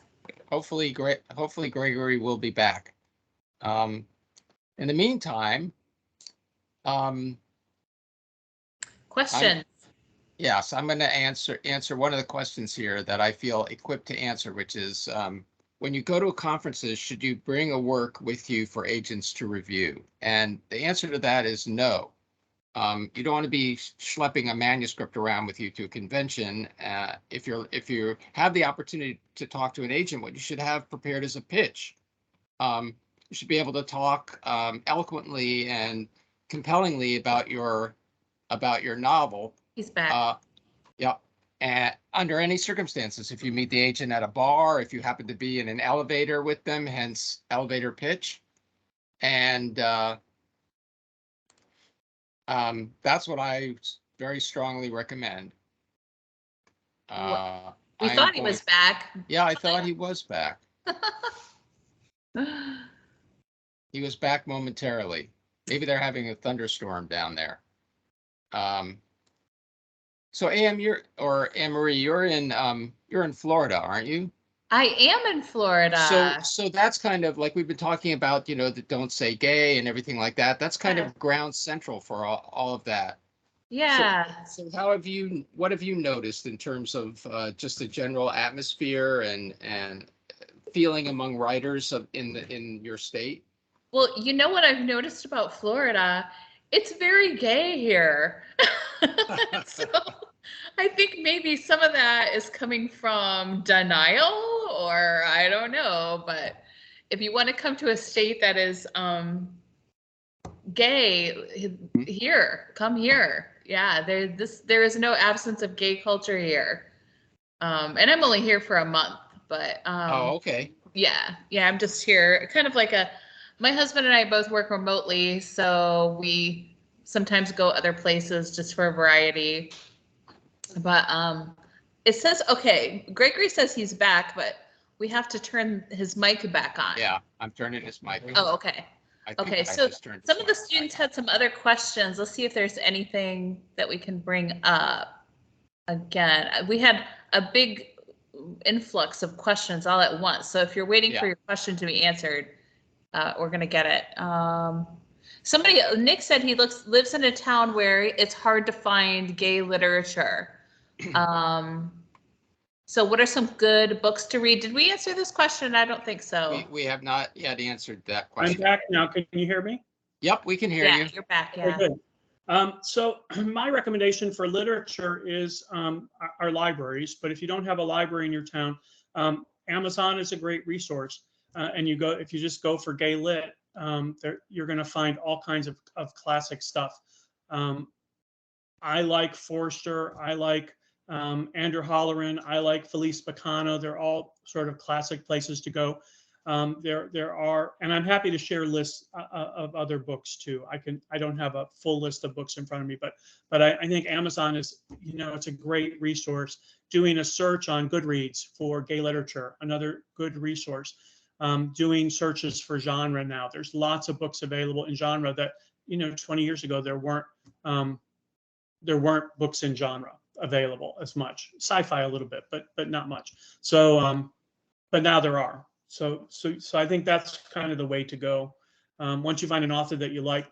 hopefully Gregory will be back. In the meantime, Questions. yes, I'm going to answer one of the questions here that I feel equipped to answer, which is when you go to conferences, should you bring a work with you for agents to review? And the answer to that is no. You don't want to be schlepping a manuscript around with you to a convention. If you have the opportunity to talk to an agent, what you should have prepared is a pitch. You should be able to talk eloquently and compellingly about your novel. He's back. Yeah, and under any circumstances, if you meet the agent at a bar, if you happen to be in an elevator with them, hence elevator pitch, and that's what I very strongly recommend. We thought he was back. Yeah, I thought he was back. He was back momentarily. Maybe they're having a thunderstorm down there. So Anne-Marie, you're in Florida, aren't you? I am in Florida. So that's kind of like we've been talking about, the Don't Say Gay and everything like that. That's kind of ground central for all of that. Yeah. So what have you noticed in terms of just the general atmosphere and feeling among writers in your state? Well, you know what I've noticed about Florida? It's very gay here. So I think maybe some of that is coming from denial, or I don't know. But if you want to come to a state that is gay, come here. Yeah, there is no absence of gay culture here. And I'm only here for a month, but Oh, okay. Yeah, I'm just here, kind of like my husband and I both work remotely, so we sometimes go other places just for a variety. But it says, okay, Gregory says he's back, but we have to turn his mic back on. Yeah, I'm turning his mic on. Oh, okay. Okay, so some of the students had some other questions. Let's see if there's anything that we can bring up. Again, we had a big influx of questions all at once. So if you're waiting for your question to be answered, we're going to get it. Nick said he lives in a town where it's hard to find gay literature. So what are some good books to read? Did we answer this question? I don't think so. We have not yet answered that question. I'm back now. Can you hear me? Yep, we can hear you. Yeah, you're back. Yeah. Okay, good. So my recommendation for literature is our libraries. But if you don't have a library in your town, Amazon is a great resource. And if you just go for gay lit, you're going to find all kinds of classic stuff. I like Forster. I like Andrew Holleran. I like Felice Bacano. They're all sort of classic places to go. There are, and I'm happy to share lists of other books too. I don't have a full list of books in front of me, but I think Amazon is, it's a great resource. Doing a search on Goodreads for gay literature, another good resource. Doing searches for genre now. There's lots of books available in genre that, 20 years ago there weren't books in genre available as much. Sci-fi a little bit, but not much. So, but now there are. So I think that's kind of the way to go. Once you find an author that you like,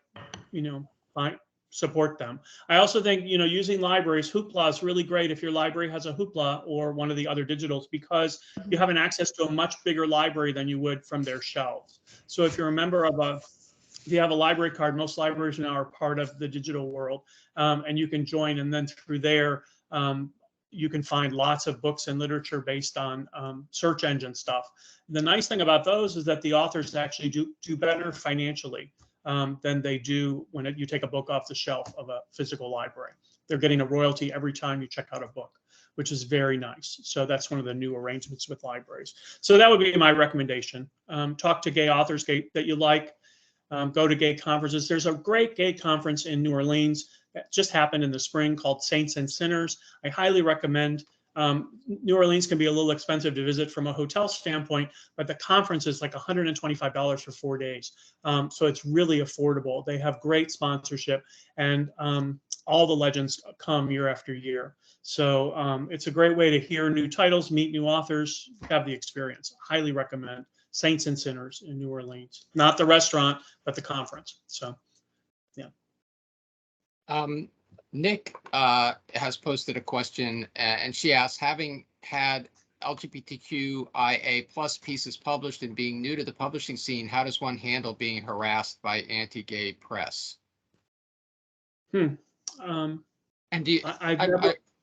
support them. I also think, using libraries, Hoopla is really great if your library has a Hoopla or one of the other digitals, because you have an access to a much bigger library than you would from their shelves. So if you're a member of if you have a library card, most libraries now are part of the digital world, and you can join, and then through there, you can find lots of books and literature based on search engine stuff. The nice thing about those is that the authors actually do better financially than they do when you take a book off the shelf of a physical library. They're getting a royalty every time you check out a book, which is very nice. So that's one of the new arrangements with libraries. So that would be my recommendation. Talk to gay authors that you like. Go to gay conferences. There's a great gay conference in New Orleans that just happened in the spring called Saints and Sinners. I highly recommend. New Orleans can be a little expensive to visit from a hotel standpoint, but the conference is like $125 for 4 days. So it's really affordable. They have great sponsorship, and all the legends come year after year. So it's a great way to hear new titles, meet new authors, have the experience. Highly recommend Saints and Sinners in New Orleans. Not the restaurant, but the conference. So, yeah. Nick has posted a question, and she asks, having had LGBTQIA plus pieces published and being new to the publishing scene, how does one handle being harassed by anti-gay press? And do you, I've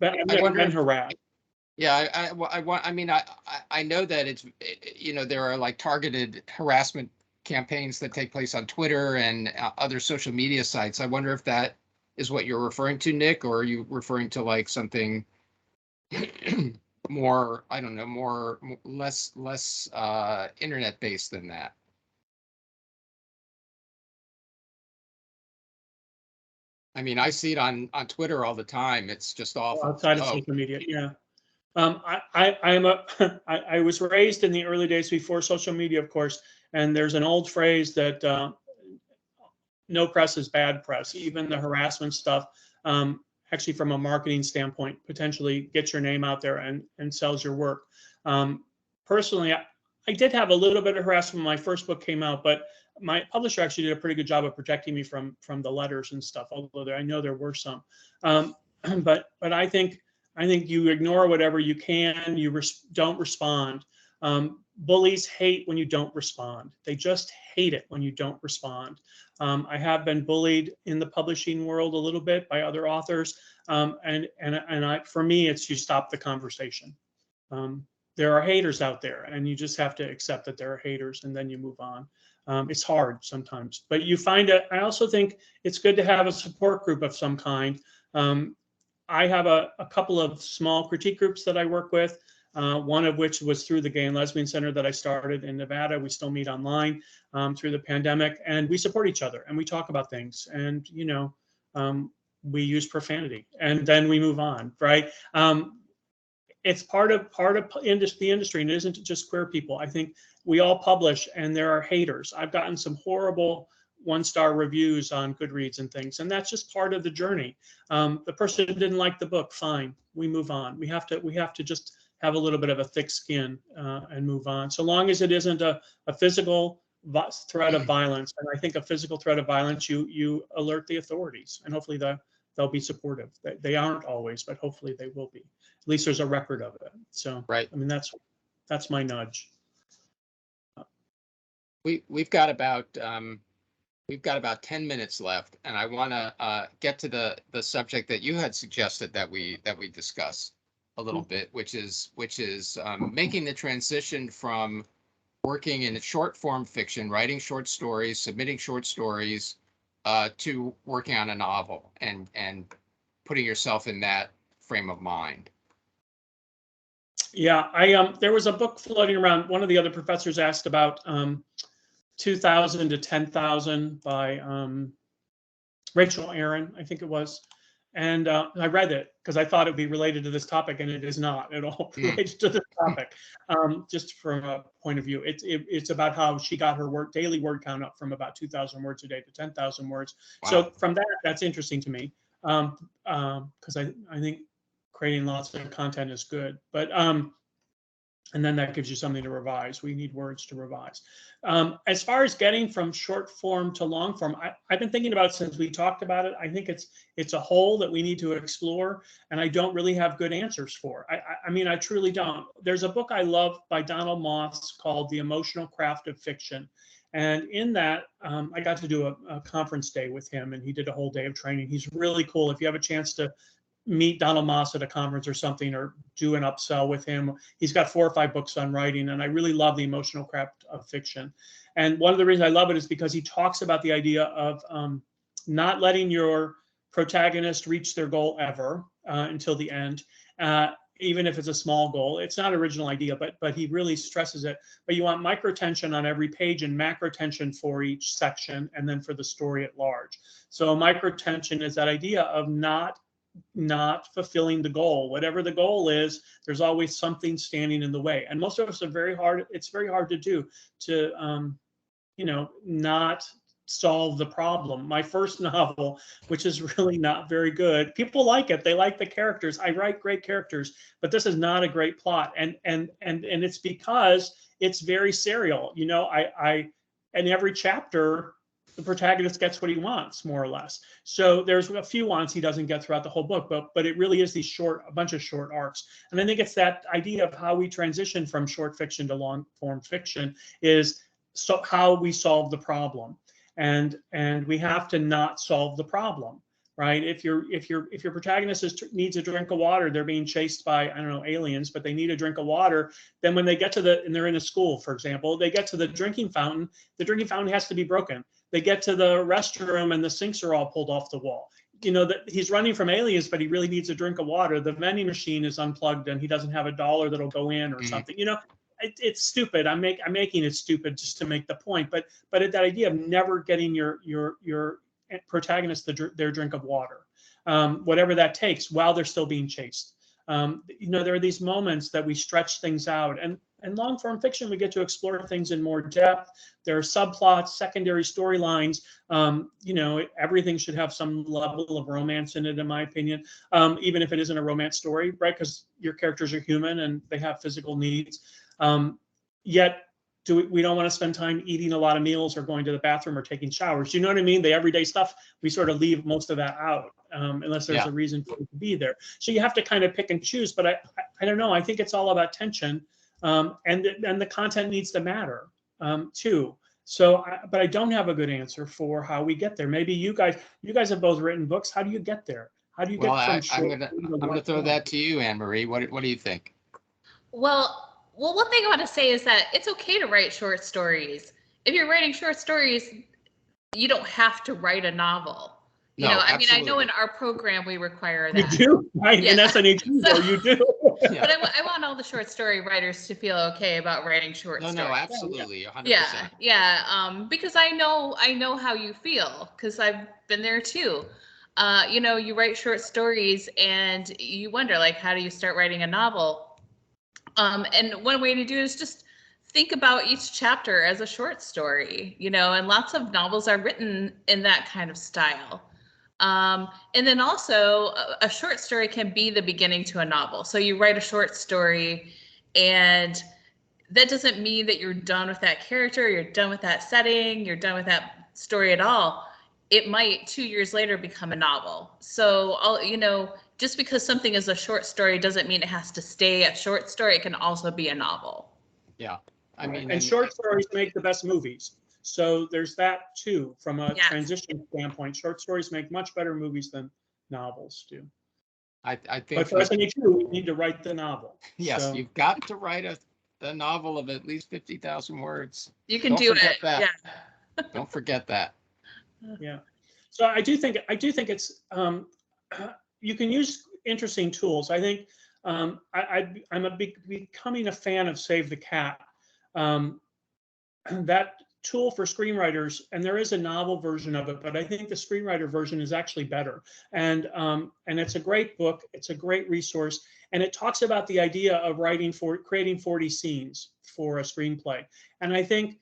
never been harassed. Yeah, I know that it's, there are like targeted harassment campaigns that take place on Twitter and other social media sites. I wonder if that is what you're referring to, Nick, or are you referring to like something more, I don't know, less internet based than that? I mean, I see it on Twitter all the time. It's just awful. Outside of social media, yeah. I was raised in the early days before social media, of course, and there's an old phrase that no press is bad press. Even the harassment stuff, actually from a marketing standpoint, potentially gets your name out there and sells your work. Personally, I did have a little bit of harassment when my first book came out, but my publisher actually did a pretty good job of protecting me from the letters and stuff, although I know there were some. But I think you ignore whatever you can. You don't respond. Bullies hate when you don't respond. They just hate it when you don't respond. I have been bullied in the publishing world a little bit by other authors, for me, it's you stop the conversation. There are haters out there, and you just have to accept that there are haters, and then you move on. It's hard sometimes, but you find it. I also think it's good to have a support group of some kind. I have a couple of small critique groups that I work with, one of which was through the Gay and Lesbian Center that I started in Nevada. We still meet online through the pandemic, and we support each other, and we talk about things, and we use profanity, and then we move on, right? It's part of the industry, and it isn't just queer people. I think we all publish, and there are haters. I've gotten some horrible 1-star reviews on Goodreads and things, and that's just part of the journey. The person didn't like the book, fine, we move on. We have to just have a little bit of a thick skin and move on, so long as it isn't a physical threat of violence. And I think a physical threat of violence, you alert the authorities, and hopefully they'll be supportive. They aren't always, but hopefully they will be. At least there's a record of it. So right. I mean, that's my nudge. We've got about 10 minutes left, and I want to get to the subject that you had suggested that we discuss a little bit, which is making the transition from working in short form fiction, writing short stories, submitting short stories, to working on a novel and putting yourself in that frame of mind. Yeah, there was a book floating around. One of the other professors asked about 2,000 to 10,000 by Rachel Aaron, I think it was. And I read it because I thought it would be related to this topic, and it is not at all related to this topic. Just from a point of view, it's about how she got her daily word count up from about 2,000 words a day to 10,000 words. Wow. So from that's interesting to me, because I think creating lots of content is good. But And then that gives you something to revise. We need words to revise. As far as getting from short form to long form, I've been thinking about it since we talked about it. I think it's a hole that we need to explore, and I don't really have good answers for. I mean, I truly don't. There's a book I love by Donald Moss called The Emotional Craft of Fiction. And in that, I got to do a conference day with him, and he did a whole day of training. He's really cool. If you have a chance to meet Donald Moss at a conference or something, or do an upsell with him. He's got 4 or 5 books on writing, and I really love The Emotional Craft of Fiction. And one of the reasons I love it is because he talks about the idea of not letting your protagonist reach their goal ever until the end, even if it's a small goal. It's not an original idea, but he really stresses it. But you want micro tension on every page and macro tension for each section, and then for the story at large. So micro tension is that idea of not fulfilling the goal. Whatever the goal is, there's always something standing in the way. And most of us it's very hard to do, to not solve the problem. My first novel, which is really not very good, people like it. They like the characters. I write great characters, but this is not a great plot. And it's because it's very serial. I in every chapter, the protagonist gets what he wants, more or less. So there's a few wants he doesn't get throughout the whole book, but it really is a bunch of short arcs. And I think it's that idea of how we transition from short fiction to long form fiction is how we solve the problem. And we have to not solve the problem, right? If your protagonist needs a drink of water, they're being chased by, I don't know, aliens, but they need a drink of water. Then when they get to and they're in a school, for example, they get to the drinking fountain has to be broken. They get to the restroom and the sinks are all pulled off the wall. That he's running from aliens, but he really needs a drink of water. The vending machine is unplugged and he doesn't have $1 that'll go in or something. It's stupid. I'm making it stupid just to make the point. But that idea of never getting your protagonist their drink of water, whatever that takes, while they're still being chased. There are these moments that we stretch things out, and long form fiction, we get to explore things in more depth. There are subplots, secondary storylines. Everything should have some level of romance in it, in my opinion, even if it isn't a romance story, right? Because your characters are human and they have physical needs. Yet we don't want to spend time eating a lot of meals or going to the bathroom or taking showers. You know what I mean? The everyday stuff, we sort of leave most of that out, unless there's a reason for it to be there. So you have to kind of pick and choose. But I don't know. I think it's all about tension, and the content needs to matter too. So, but I don't have a good answer for how we get there. Maybe you guys have both written books. How do you get there? How do you get from short? I'm gonna throw that to you, Anne Marie. What do you think? Well, one thing I want to say is that it's okay to write short stories. If you're writing short stories, you don't have to write a novel. I mean, I know in our program we require that. You do, right? Yeah. In SNHU, so you do. But I want all the short story writers to feel okay about writing short stories. No, absolutely, 100%. Yeah, because I know how you feel, because I've been there too. You write short stories and you wonder, like, how do you start writing a novel? And one way to do it is just think about each chapter as a short story, and lots of novels are written in that kind of style. And then also a short story can be the beginning to a novel. So you write a short story, and that doesn't mean that you're done with that character, you're done with that setting, you're done with that story at all. It might 2 years later become a novel. So just because something is a short story doesn't mean it has to stay a short story. It can also be a novel. Yeah. I mean, and short stories make the best movies. So there's that too, from a transition standpoint. Short stories make much better movies than novels do. I think. But for SNHU, we need to write the novel. Yes, so. You've got to write a novel of at least 50,000 words. You can do it. Yeah. Don't forget that. Yeah. So I do think it's you can use interesting tools. I think I'm becoming a fan of Save the Cat. That tool for screenwriters, and there is a novel version of it, but I think the screenwriter version is actually better. And it's a great book. It's a great resource, and it talks about the idea of creating 40 scenes for a screenplay. And I think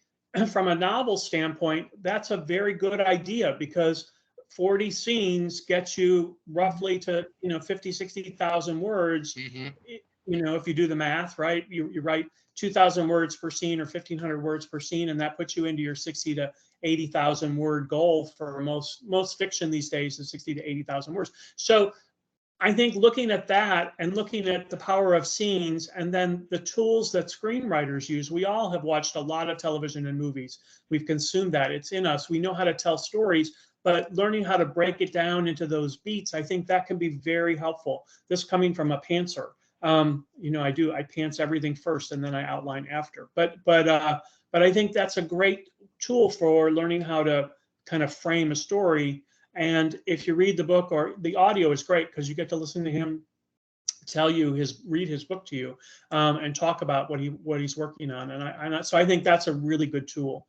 from a novel standpoint, that's a very good idea, because 40 scenes gets you roughly to 50, 60,000 words. if you do the math, right, you write 2,000 words per scene or 1,500 words per scene, and that puts you into your 60 to 80,000 word goal for most fiction these days is 60 to 80,000 words. So I think looking at that and looking at the power of scenes and then the tools that screenwriters use, we all have watched a lot of television and movies. We've consumed that. It's in us. We know how to tell stories, but learning how to break it down into those beats, I think that can be very helpful. This coming from a pantser. I pants everything first and then I outline after. But I think that's a great tool for learning how to kind of frame a story. And if you read the book, or the audio is great because you get to listen to him read his book to you, and talk about what he's working on. And so I think that's a really good tool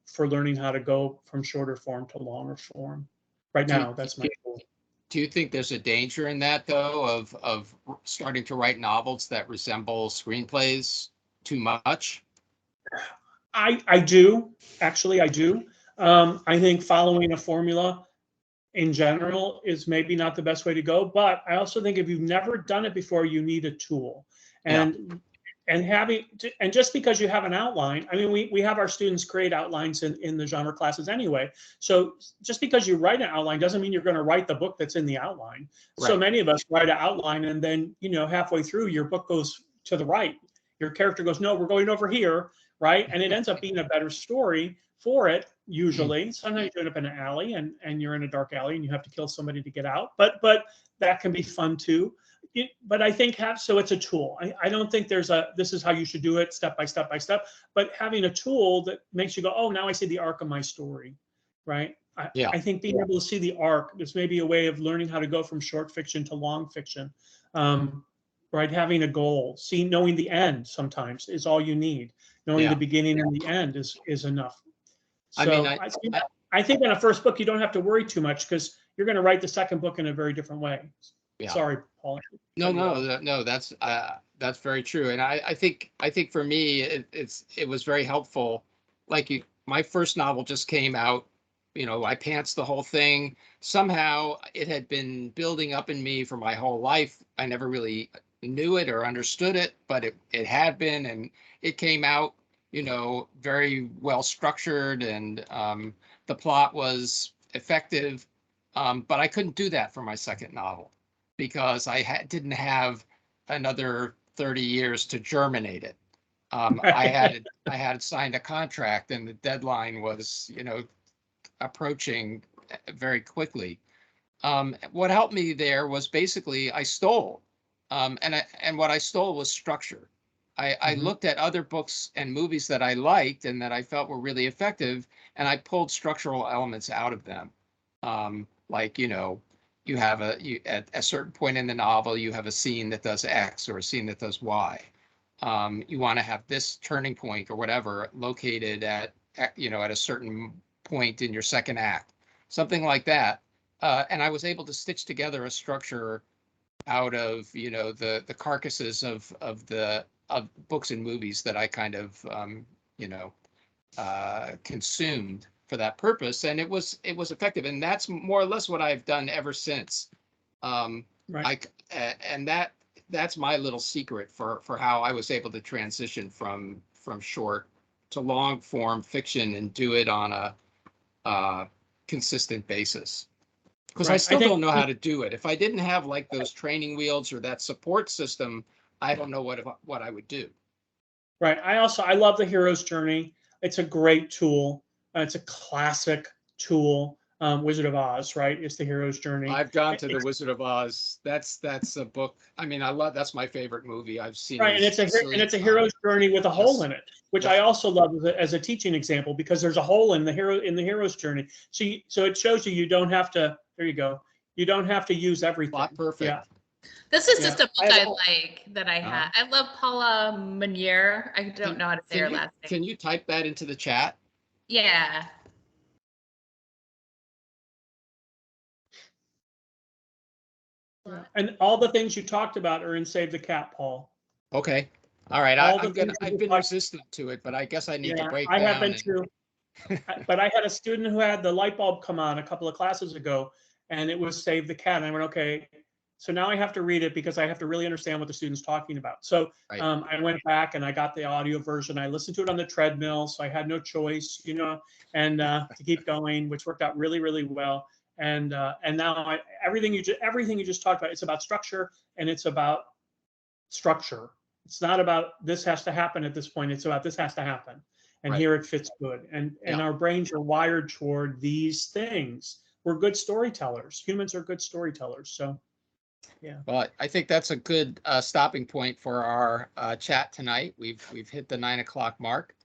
for learning how to go from shorter form to longer form. Right now, that's my tool. Do you think there's a danger in that, though, of starting to write novels that resemble screenplays too much? I do. Actually, I do. I think following a formula in general is maybe not the best way to go, but I also think if you've never done it before, you need a tool. And just because you have an outline, I mean, we have our students create outlines in the genre classes anyway. So just because you write an outline doesn't mean you're going to write the book that's in the outline. Right. So many of us write an outline and then, halfway through your book goes to the right. Your character goes, no, we're going over here, right? And it ends up being a better story for it, usually. Sometimes you end up in an alley and you're in a dark alley and you have to kill somebody to get out. But that can be fun too. But I think so it's a tool. I don't think this is how you should do it step by step by step, but having a tool that makes you go, oh, now I see the arc of my story, right? I think being able to see the arc, this may be a way of learning how to go from short fiction to long fiction, right? Having a goal, knowing the end sometimes is all you need. Knowing the beginning and the end is enough. So I think in a first book, you don't have to worry too much because you're going to write the second book in a very different way. Yeah. Sorry, Paul. No, that's very true. And I think for me, it was very helpful. Like my first novel just came out, I pantsed the whole thing. Somehow it had been building up in me for my whole life. I never really knew it or understood it, but it had been, and it came out, very well structured, and the plot was effective. But I couldn't do that for my second novel because I didn't have another 30 years to germinate it. I had signed a contract, and the deadline was, approaching very quickly. What helped me there was basically I stole, and what I stole was structure. I looked at other books and movies that I liked and that I felt were really effective, and I pulled structural elements out of them. Like, you have at a certain point in the novel, you have a scene that does X or a scene that does Y. You want to have this turning point or whatever located at a certain point in your second act, something like that. And I was able to stitch together a structure out of, the carcasses of books and movies that I kind of, consumed for that purpose, and it was effective, and that's more or less what I've done ever since. Right. And that's my little secret for how I was able to transition from short to long form fiction and do it on a consistent basis. Because I still don't know how to do it. If I didn't have like those training wheels or that support system, I don't know what I would do. Right. I love the hero's journey. It's a great tool. It's a classic tool. Wizard of Oz, right? It's the hero's journey. I've gone to the Wizard of Oz. That's a book. I mean, that's my favorite movie. I've seen. Right, and it's a hero's journey with a hole in it, which I also love as a teaching example because there's a hole in the hero's journey. So it shows you don't have to. There you go. You don't have to use everything. Plot perfect. Yeah. This is just a book I like that I had. I love Paula Meunier. I don't know how to say her last name. Can you type that into the chat? Yeah. And all the things you talked about are in Save the Cat, Paul. Okay. All right. I've been resistant to it, but I guess I need to break down. I have been too. But I had a student who had the light bulb come on a couple of classes ago, and it was Save the Cat. And I went, okay, So now I have to read it because I have to really understand what the student's talking about. So Right. I went back and I got the audio version. I listened to it on the treadmill, so I had no choice, and to keep going, which worked out really, really well. And now everything you just talked about, it's about structure, and it's about structure. It's not about this has to happen at this point. It's about this has to happen, and Right. here it fits good. And Yeah. our brains are wired toward these things. We're good storytellers. Humans are good storytellers. So. Yeah. Well, I think that's a good stopping point for our chat tonight. We've hit the 9 o'clock mark.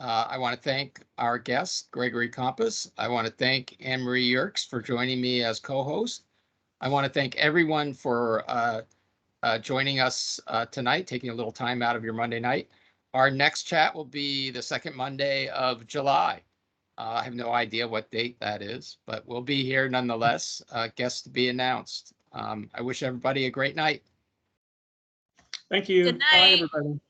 I want to thank our guest, Gregory Kompes. I want to thank Anne Marie Yerkes for joining me as co-host. I want to thank everyone for joining us tonight, taking a little time out of your Monday night. Our next chat will be the second Monday of July. I have no idea what date that is, but we'll be here nonetheless. Guests to be announced. I wish everybody a great night. Thank you. Good Bye, night. everybody.